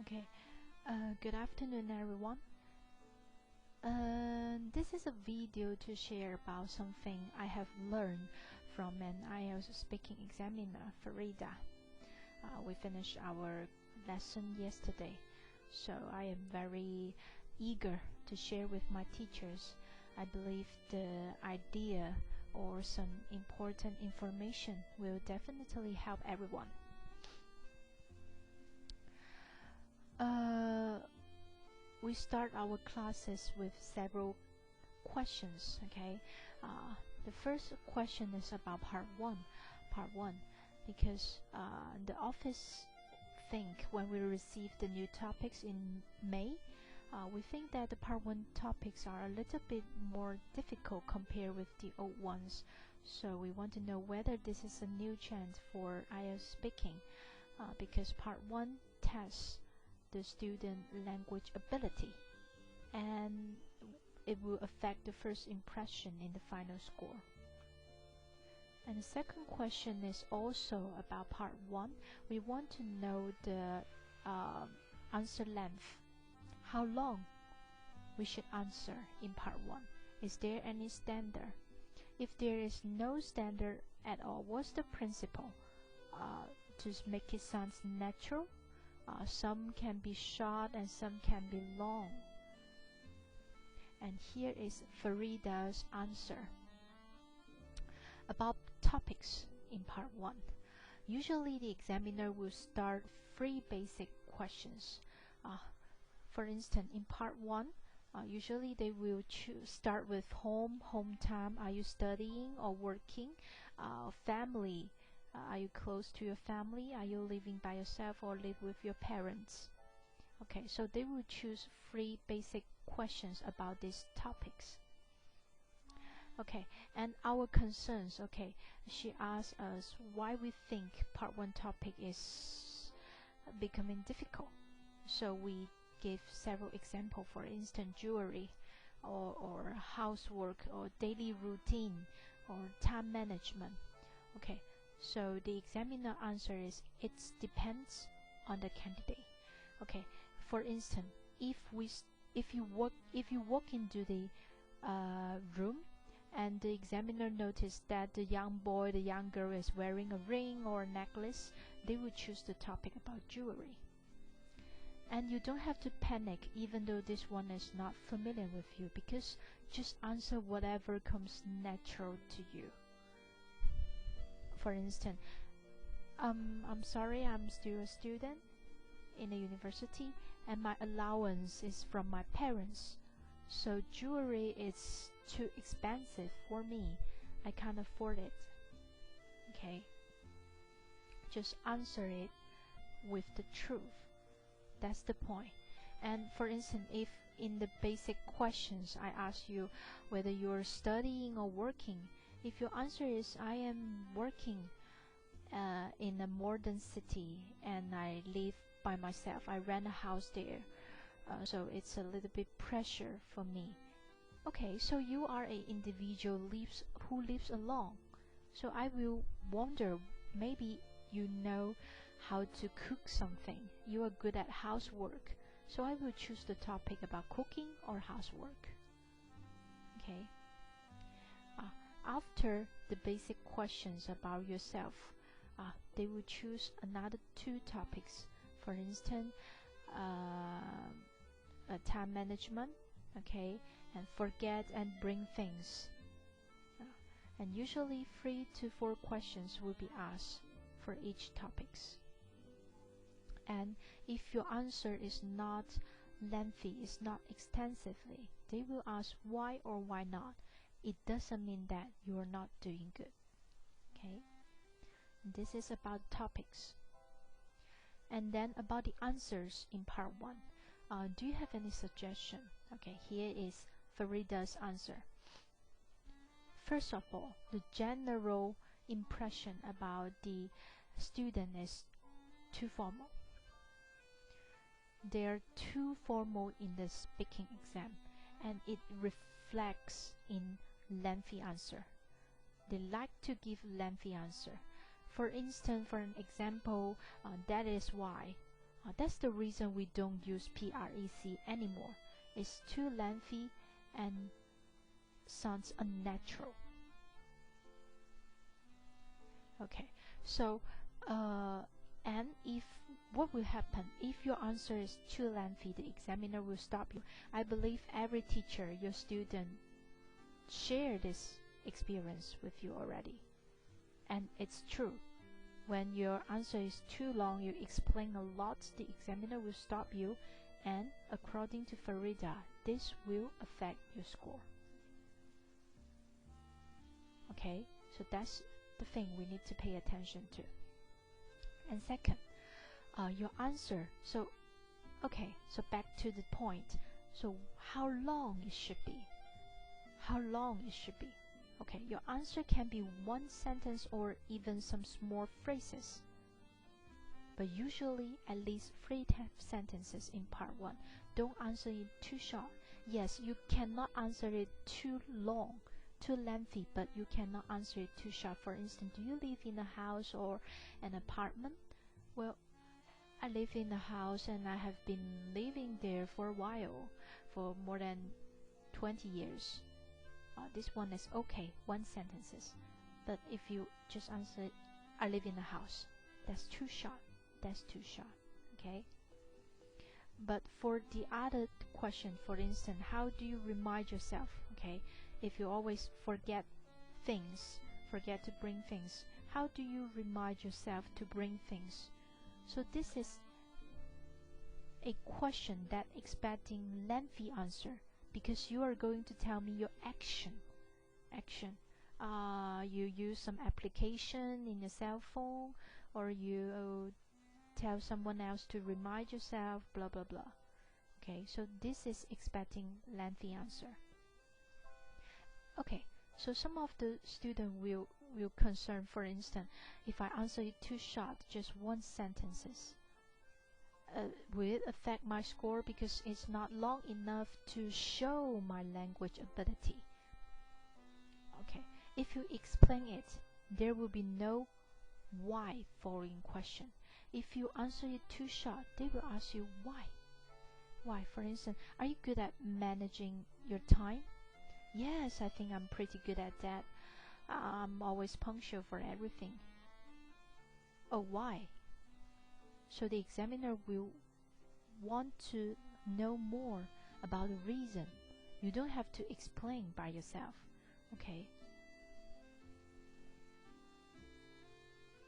Okay, good afternoon, everyone. This is a video to share about something I have learned from an IELTS speaking examiner, Farida. We finished our lesson yesterday, so I am very eager to share with my teachers. I believe the idea or some important information will definitely help everyone. We start our classes with several questions. Okay, the first question is about part one, because the office think when we receive the new topics in May, we think that the part one topics are a little bit more difficult compared with the old ones. So we want to know whether this is a new chance for IELTS speaking, because part one tests the student language ability, and it will affect the first impression in the final score. And the second question is also about part one. We want to know the answer length, how long we should answer in part one. Is there any standard? If there is no standard at all, what's the principle to make it sound natural? Some can be short and some can be long. And here is Farida's answer. About topics in part 1. Usually the examiner will start 3 basic questions. For instance, in part 1, usually they will start with home time. Are you studying or working? Family. Are you close to your family? Are you living by yourself or live with your parents? Okay, so they will choose 3 basic questions about these topics. Okay, and our concerns. Okay, she asked us why we think part 1 topic is becoming difficult. So we gave several examples, for instance, jewelry or housework or daily routine or time management. Okay, so the examiner answer is it depends on the candidate. Okay, for instance, if you walk into the room and the examiner noticed that the young boy, the young girl is wearing a ring or a necklace, they will choose the topic about jewelry. And you don't have to panic even though this one is not familiar with you, because just answer whatever comes natural to you. For instance, I'm sorry, I'm still a student in a university and my allowance is from my parents, so jewelry is too expensive for me. I can't afford it. Okay, just answer it with the truth. That's the point. And for instance, if in the basic questions I ask you whether you're studying or working, if your answer is I am working in a modern city and I live by myself, I rent a house there, so it's a little bit pressure for me. Okay, so you are an individual who lives alone. So I will wonder, maybe you know how to cook something. You are good at housework. So I will choose the topic about cooking or housework. Okay. After the basic questions about yourself, they will choose another 2 topics. For instance, time management, okay, and forget and bring things. And usually 3 to 4 questions will be asked for each topics. And if your answer is not lengthy, is not extensively, they will ask why or why not. It doesn't mean that you are not doing good. Okay, this is about topics. And then about the answers in part 1. Do you have any suggestion? Okay, here is Farida's answer. First of all, the general impression about the student is too formal. They are too formal in the speaking exam, and it reflects in lengthy answer. They like to give lengthy answer. For instance, for an example, that is why That's the reason we don't use PREC anymore. It's too lengthy and sounds unnatural. Okay, so and if what will happen if your answer is too lengthy, the examiner will stop you. I believe every teacher, your student, share this experience with you already, and it's true. When your answer is too long, you explain a lot, the examiner will stop you, and according to Farida, this will affect your score. Okay, so that's the thing we need to pay attention to. And second, your answer. So back to the point. So how long it should be? How long it should be? Okay, your answer can be one sentence or even some small phrases, but usually at least 3 sentences in part 1. Don't answer it too short. Yes, you cannot answer it too long, too lengthy, but you cannot answer it too short. For instance, do you live in a house or an apartment? Well, I live in a house and I have been living there for a while, for more than 20 years. This one is okay, 1 sentences. But if you just answer, I live in a house, that's too short. That's too short. Okay. But for the other question, for instance, how do you remind yourself? Okay, if you always forget things, forget to bring things, how do you remind yourself to bring things? So this is a question that expecting lengthy answer, because you are going to tell me your action. You use some application in your cell phone, or you tell someone else to remind yourself, blah blah blah. Okay, so this is expecting lengthy answer. Okay, so some of the student will concern, for instance, if I answer it too short, just 1 sentences, will it affect my score because it's not long enough to show my language ability? Okay, if you explain it, there will be no why following question. If you answer it too short, they will ask you why. Why? For instance, are you good at managing your time? Yes, I think I'm pretty good at that. I'm always punctual for everything. Oh, why? So the examiner will want to know more about the reason. You don't have to explain by yourself. Okay.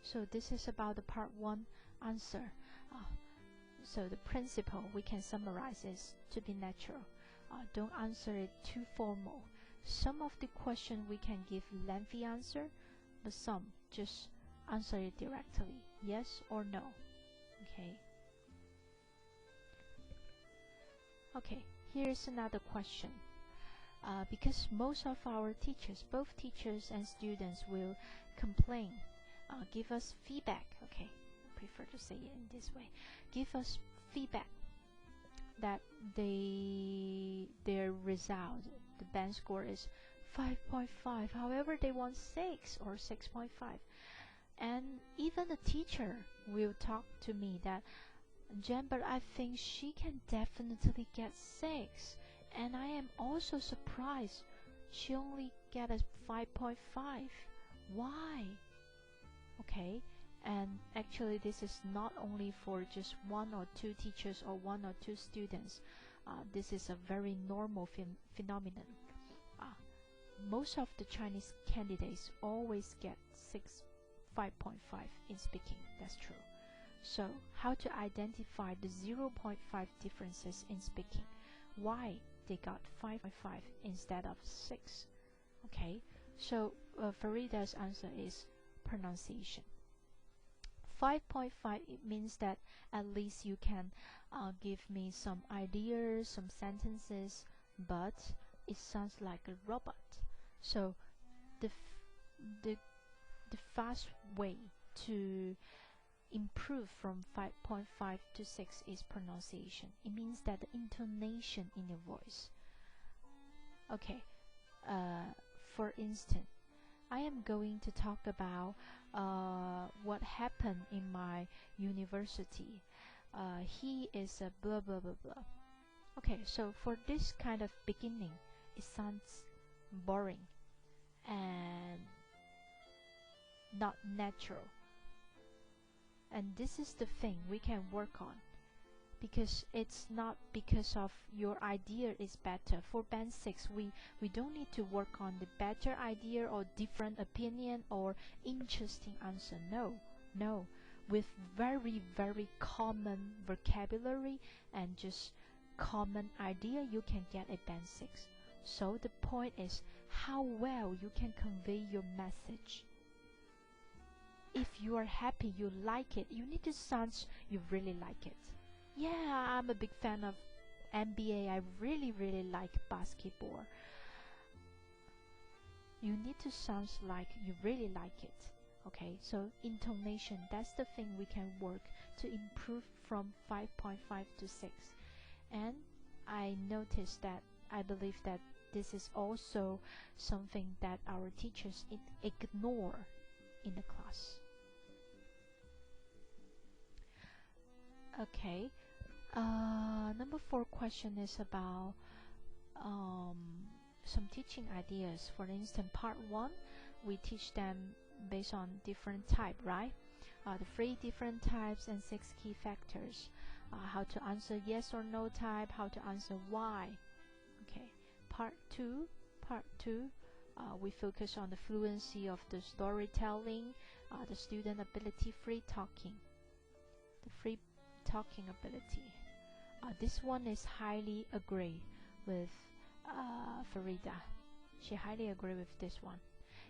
So this is about the part 1 answer. So the principle we can summarize is to be natural. Don't answer it too formal. Some of the question we can give lengthy answer, but some just answer it directly, yes or no. Okay. Okay, here's another question. Because most of our teachers, both teachers and students, will complain, give us feedback. Okay, I prefer to say it in this way. Give us feedback that their result, the band score is 5.5. However, they want 6 or 6.5. And even the teacher will talk to me that, Jen, but I think she can definitely get 6. And I am also surprised she only get a 5.5. Why? Okay, and actually this is not only for just 1 or 2 teachers or 1 or 2 students. This is a very normal phenomenon. Most of the Chinese candidates always get 5.5 in speaking. That's true. So how to identify the 0.5 differences in speaking? Why they got 5.5 instead of 6? Okay, so Farida's answer is pronunciation. 5.5, it means that at least you can give me some ideas, some sentences, but it sounds like a robot. So the fast way to improve from 5.5 to 6 is pronunciation. It means that the intonation in your voice. Okay, for instance, I am going to talk about what happened in my university. he is a blah blah blah blah. Okay, so for this kind of beginning, it sounds boring and not natural. And this is the thing we can work on, because it's not because of your idea is better. For band 6, we don't need to work on the better idea or different opinion or interesting answer. No, with very very common vocabulary and just common idea, you can get a band 6. So the point is how well you can convey your message. If you are happy, you like it, you need to sound you really like it. Yeah, I'm a big fan of NBA. I really like basketball. You need to sound like you really like it. Okay, so intonation, that's the thing we can work to improve from 5.5 to 6. And I noticed that, I believe that this is also something that our teachers ignore in the class. Okay, number 4 question is about some teaching ideas. For instance, part 1, we teach them based on different type, right? The 3 different types and 6 key factors. How to answer yes or no type, how to answer why. Okay, part 2, we focus on the fluency of the storytelling, the student ability, free talking, the free talking ability. This one is highly agree with Farida. She highly agree with this one.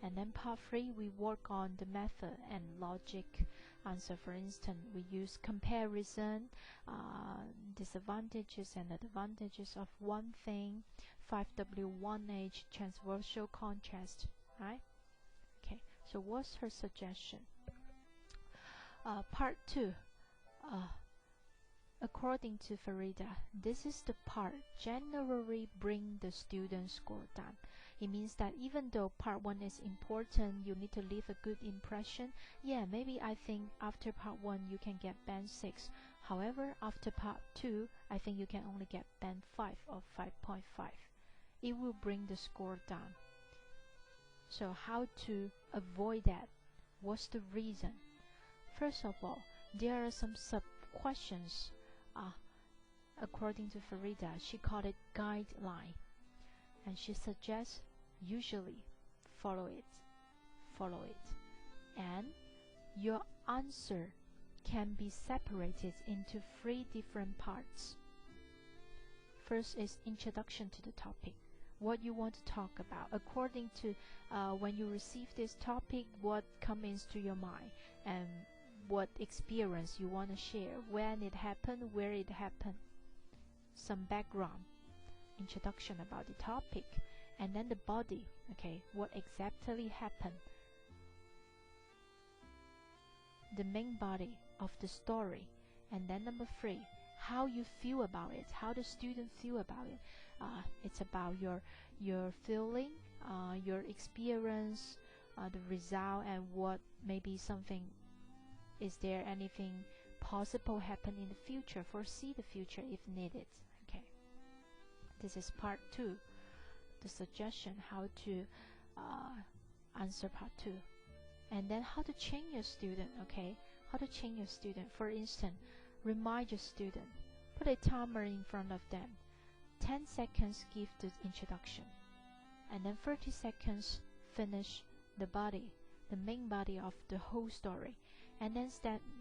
And then part 3, we work on the method and logic answer. For instance, we use comparison, disadvantages and advantages of one thing, 5W1H, transversal contrast, right? Okay, so what's her suggestion? Part 2, according to Farida, this is the part generally bring the student score down. It means that even though part 1 is important, you need to leave a good impression. Yeah, maybe I think after part 1 you can get band 6. However, after part 2, I think you can only get band 5 or 5.5. It will bring the score down. So how to avoid that? What's the reason? First of all, there are some sub-questions. According to Farida, she called it guideline. And she suggests usually follow it. And your answer can be separated into 3 different parts. First is introduction to the topic. What you want to talk about. According to when you receive this topic, what comes to your mind and what experience you want to share, when it happened, where it happened, some background, introduction about the topic, and then the body. Okay, what exactly happened, the main body of the story. And then number 3, how you feel about it, how the student feel about it. It's about your feeling, your experience, the result, and what maybe something, is there anything possible happen in the future, foresee the future if needed. Okay, this is part 2, the suggestion how to answer part 2. And then how to change your student. Okay, how to change your student. For instance, remind your student, put a timer in front of them, 10 seconds give the introduction, and then 30 seconds finish the body, the main body of the whole story, and then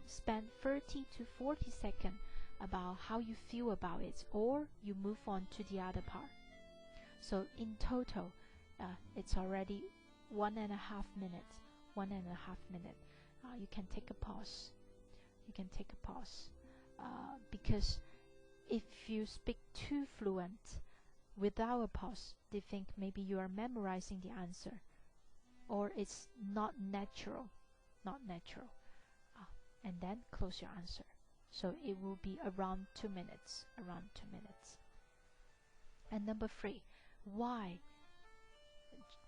spend 30 to 40 seconds about how you feel about it, or you move on to the other part. So in total, it's already 1.5 minutes. You can take a pause. Because if you speak too fluent without a pause, they think maybe you are memorizing the answer, or it's not natural. And then close your answer. So it will be around 2 minutes. And number 3, why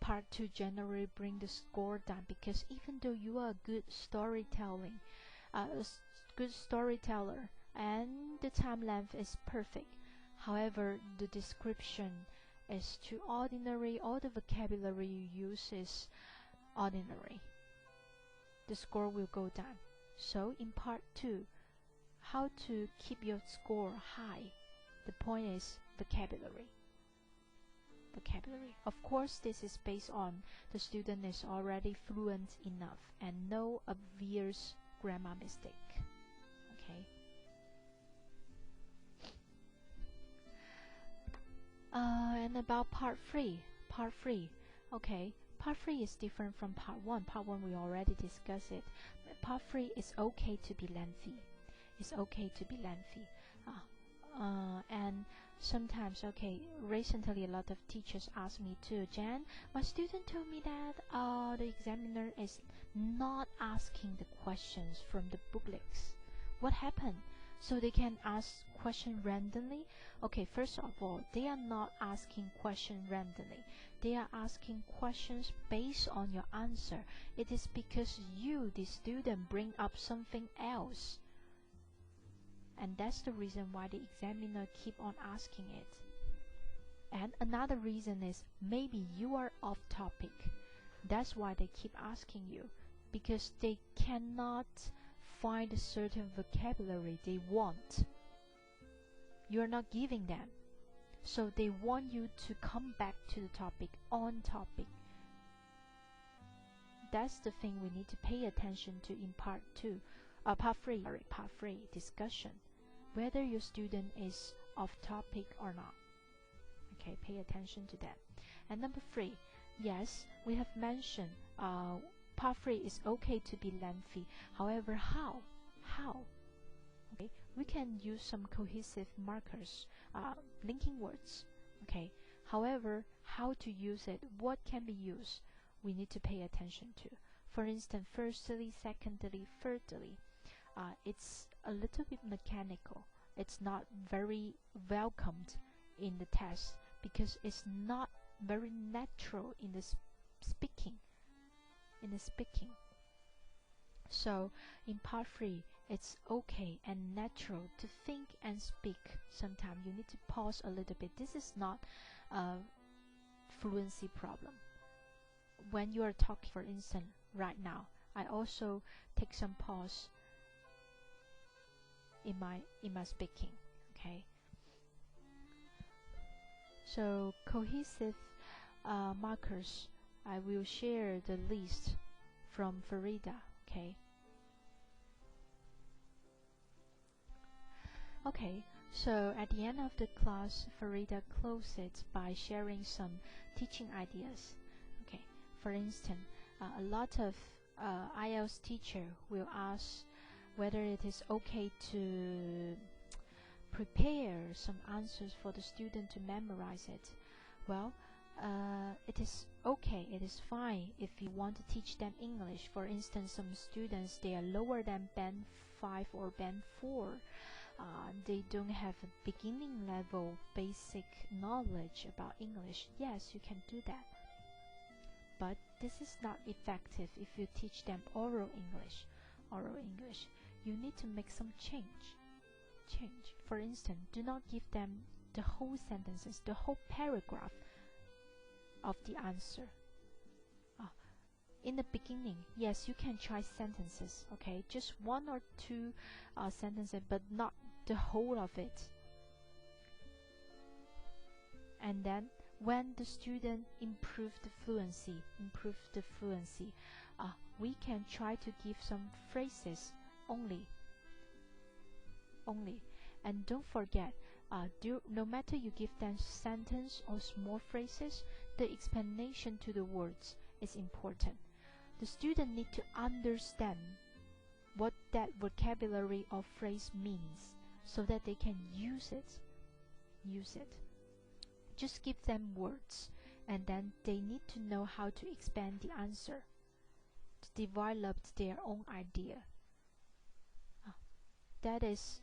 part 2 generally bring the score down? Because even though you are a good storyteller, and the time length is perfect. However, the description is too ordinary, all the vocabulary you use is ordinary. The score will go down. So in part 2, how to keep your score high. The point is vocabulary. Of course, this is based on the student is already fluent enough and no obvious grammar mistake. Okay. And about part 3. Okay, part 3 is different from part 1. Part 1 we already discussed it. But part 3 is okay to be lengthy. And sometimes, okay, recently a lot of teachers ask me too, Jan, my student told me that the examiner is not asking the questions from the booklets. What happened? So they can ask question randomly? Okay, first of all, they are not asking question randomly. They are asking questions based on your answer. It is because you, the student, bring up something else. And that's the reason why the examiner keep on asking it. And another reason is maybe you are off topic. That's why they keep asking you, because they cannot find a certain vocabulary they want. You're not giving them. So they want you to come back to the topic, on topic. That's the thing we need to pay attention to in part 3 discussion. Whether your student is off topic or not. Okay, pay attention to that. And number 3, yes, we have mentioned part 3 is okay to be lengthy. However, how? Okay, we can use some cohesive markers, linking words. Okay, however, how to use it, what can be used, we need to pay attention to. For instance, firstly, secondly, thirdly. It's a little bit mechanical. It's not very welcomed in the test because it's not very natural in the speaking. So in part 3, it's okay and natural to think and speak. Sometimes you need to pause a little bit. This is not a fluency problem. When you are talking, for instance, right now, I also take some pause in my speaking. Okay, so cohesive markers, I will share the list from Farida. Okay, so at the end of the class, Farida closed it by sharing some teaching ideas. Okay, for instance, a lot of IELTS teacher will ask whether it is okay to prepare some answers for the student to memorize it. Well, it is okay, it is fine if you want to teach them English. For instance, some students, they are lower than band 5 or band 4. They don't have a beginning level basic knowledge about English. Yes, you can do that. But this is not effective if you teach them oral English. You need to make some change. For instance, do not give them the whole sentences, the whole paragraph of the answer. In the beginning, yes, you can try sentences, okay, just 1 or 2 sentences, but not the whole of it. And then when the student improve the fluency, we can try to give some phrases only. And don't forget, no matter you give them sentence or small phrases, the explanation to the words is important. The student need to understand what that vocabulary or phrase means so that they can use it. Just give them words, and then they need to know how to expand the answer, to develop their own idea. That is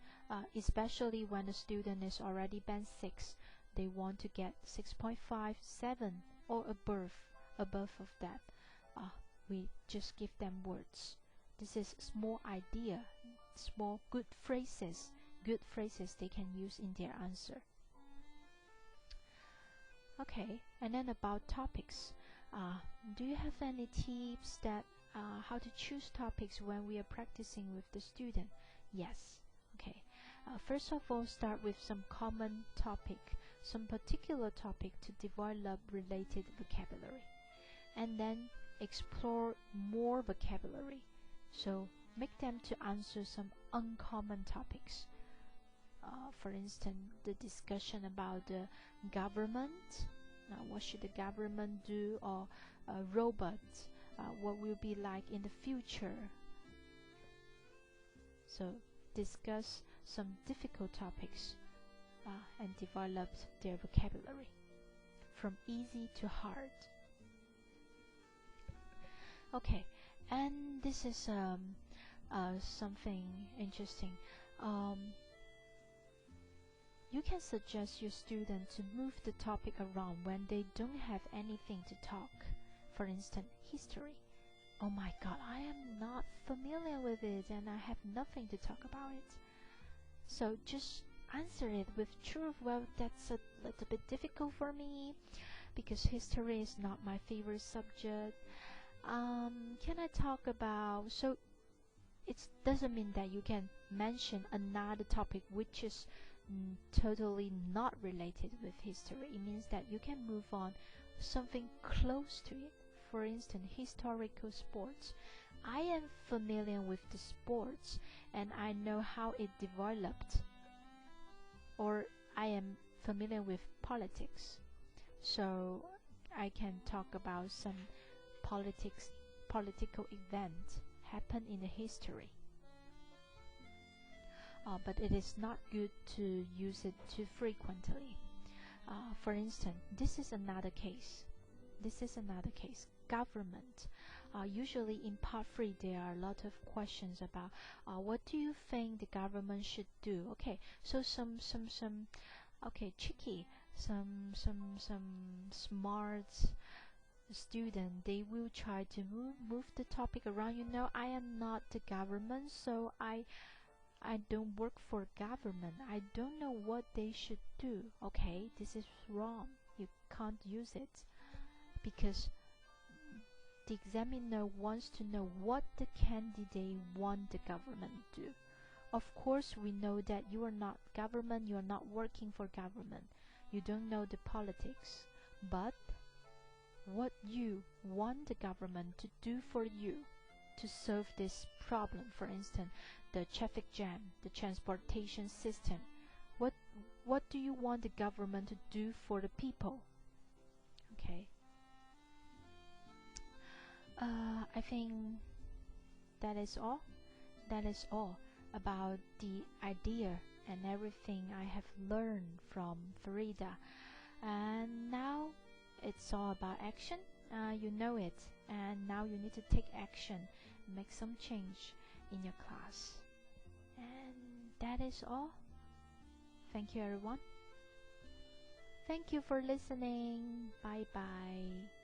especially when the student is already band 6, they want to get 6.5, 7 or above of that. We just give them words. This is small idea, small good phrases, good phrases they can use in their answer. Okay, and then about topics. Do you have any tips that how to choose topics when we are practicing with the student? Yes. Okay. First of all, start with some common topic, some particular topic to develop related vocabulary, and then explore more vocabulary. So make them to answer some uncommon topics. For instance, the discussion about the government. What should the government do? Or robots. What will be like in the future? So discuss some difficult topics and develop their vocabulary from easy to hard. Okay, and this is something interesting. You can suggest your student to move the topic around when they don't have anything to talk. For instance, history. Oh my god, I am not familiar with it and I have nothing to talk about it. So just answer it with truth. Well, that's a little bit difficult for me because history is not my favorite subject. Can I talk about... So it doesn't mean that you can mention another topic which is totally not related with history. It means that you can move on something close to it. For instance, historical sports. I am familiar with the sports and I know how it developed. Or I am familiar with politics. So I can talk about some political event happened in the history. But it is not good to use it too frequently. For instance, this is another case. Government. Usually in part 3 there are a lot of questions about what do you think the government should do? Okay, so some tricky, some smart student, they will try to move the topic around. I am not the government, so I don't work for government. I don't know what they should do. Okay, this is wrong. You can't use it because the examiner wants to know what the candidate want the government to do. Of course, we know that you are not government, you are not working for government. You don't know the politics. But what you want the government to do for you to solve this problem, for instance, the traffic jam, the transportation system. What do you want the government to do for the people? Okay. I think that is all. That is all about the idea and everything I have learned from Farida. And now it's all about action. You know it, and now you need to take action, make some change in your class. And that is all. Thank you, everyone. Thank you for listening. Bye bye.